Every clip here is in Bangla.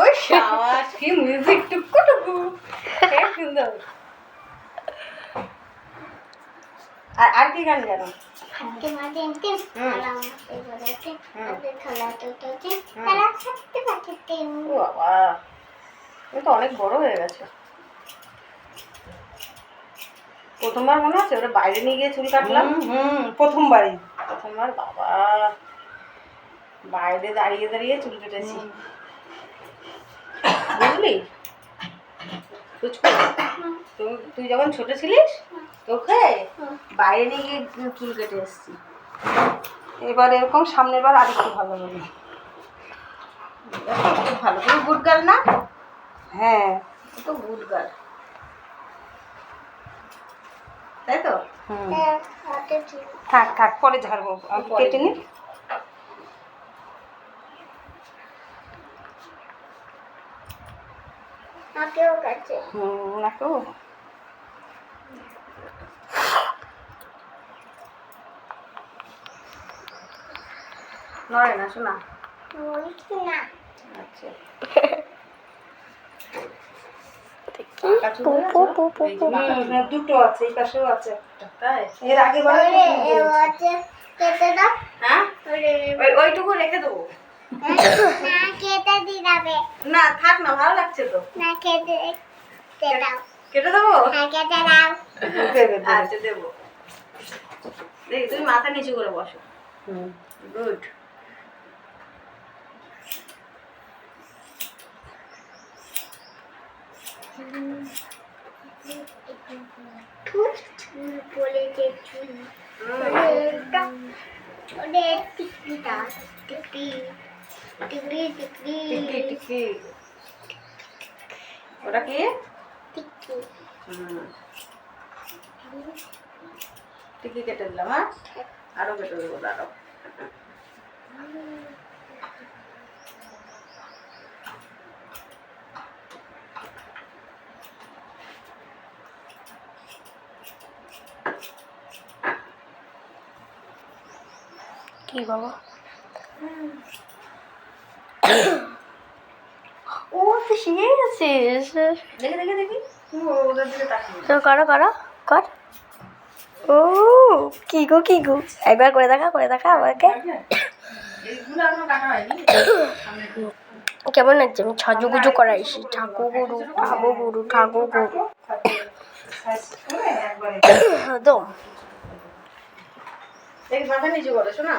ওই সাবাস কি মিউজিক টুকু টুকু সুন্দর। আর কি গান জানো? তো অনেক বড় হয়ে গেছে। প্রথমবার মনে আছে ওরা বাইরে নিয়ে গিয়ে চুল কাটলাম? প্রথমবার বাবা বাইরে দাঁড়িয়ে দাঁড়িয়ে চুল কেটেছি, বুঝলি? তুই যখন ছোট ছিলিস তোকে বাইরে নিয়ে গিয়ে চুল কেটে এসছি। এবার এরকম সামনের বার আরেকটু ভালো হবে। ভালো, তুমি গুড গার্ল না? হ্যাঁ তো গুড গার্ল, তাই তো? থাক থাক পরে ঝাড়বো, কেটে নি। নাকেও নড়ে না শোনা? আচ্ছা দুটো আছে, এই পাশেও আছে একটা। তাই এর আগে হ্যাঁ ওইটুকু রেখে দেবো। না থাক না, ভালো লাগছে তো। কেটে দেবো? আচ্ছা দেবো। দেখি তুমি মাথা নিচু করে বসো। গুড। ওটা কি? টিকি কেটে দিলাম। হ্যাঁ আরো কেটে দেবো, দাঁড়াও। কি বাবা? ও তো শিখে গেছিস। দেখি দেখি দেখি, ওদের দিকে তাকিয়ে। তো করো করো কর। ও কি গো কি গো, একবার করে দেখা আমাকে। এইগুলো এখনো কাটা হয়নি। কেমন লাগছে? আমি সাজুগুজু করাইছি, ঠাকুর গুরু ঠাকুর গুরু ঠাকুর গুরু একদম। দেখি মাথা নিচু করে শোনা।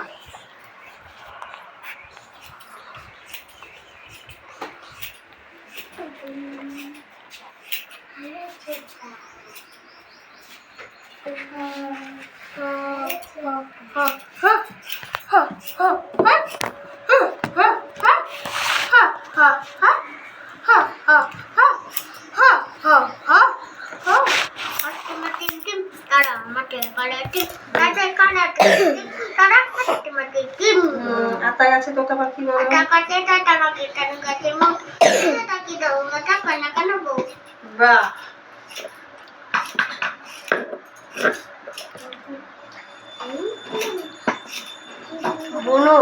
বুনু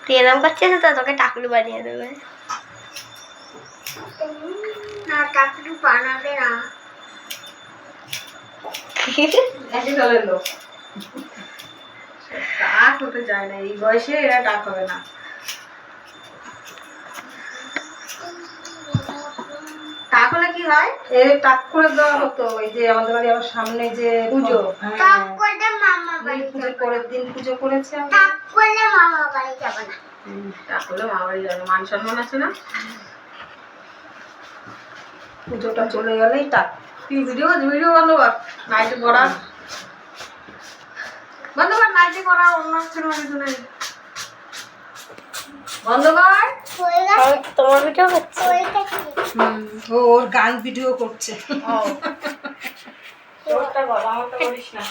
তুই এরম করছিস তো তোকে টাকলু বানিয়ে দেবে। না টাকলু বানাবে না, একই দলের লোক। টাক হতে চায় না এই বয়সে, এরা টাক হবে না। টাক হলে কি হয়? এ টাক করে দেওয়া হতো ওই যে আমাদের বাড়ি আমার সামনে যে পুজো, টাক করলে মামা বাড়ি পুজোর পরের দিন পুজো করেছে। টাক করলে মামা বাড়ি যাবে না, টাক করলে মামা বাড়ি যাবে, মান সম্মান আছে না। পুজোটা চলে গেলেই টাক। তুই ভিডিও বন্ধ কর, নাইটে করা বন্ধ কর, নাইটে করা অন্য কিছু নেই, বন্ধ কর। তোমার ভিডিও করছে? ও ওর গান ভিডিও করছে। তোরটা বল, আমারটা বলিস না।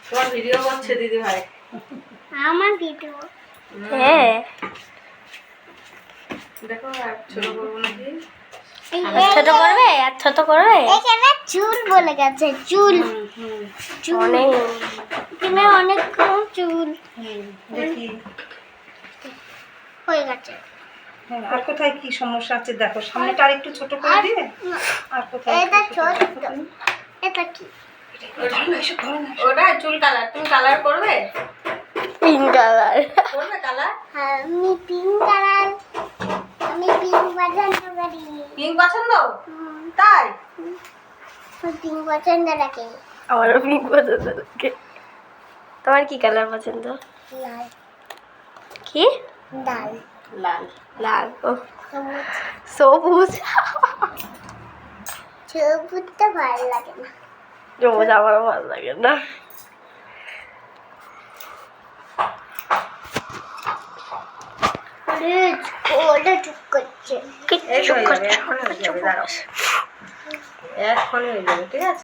তোমার ভিডিও করছে দিদি ভাই? আমার ভিডিও? হ্যাঁ দেখো আর ছোট করবো নাকি? ছোট করবে আর ছোট করবে এখানে চুল বলে গেছে চুল অনেক এখানে অনেক কম চুল দেখি। হয়ে গেছে হ্যাঁ, আর কোথায় কি সমস্যা আছে দেখো, সামনেটা আর একটু ছোট করে দিয়ে। আর কোথায় এটা একটু ছোট ছোট করে দিই। এটা কি ধরো না, এসব ধরো না। ওটা চুল কালার, তুমি কালার করবে? পিঙ্ক কালার করবে কালার? আমি পিঙ্ক কালার আমি পিঙ্ক পছন্দ করি পিঙ্ক পছন্দ? তাই? পিঙ্ক পছন্দ রাখি আমারও পিঙ্ক পছন্দ লাগে। তোমার কি কালার পছন্দ? লাল কি ডাল লাল। লাল ও সবুজ সবুজ সবুজটা ভালো লাগে না সবুজ আমারও ভালো লাগে না। ওটা ঠিক করছে কিচ্ছু হয়ে যাবে, করছো এখন না, হয়ে যাবে, দাঁড়াও। এখন হয়ে যাবে, ঠিক আছে?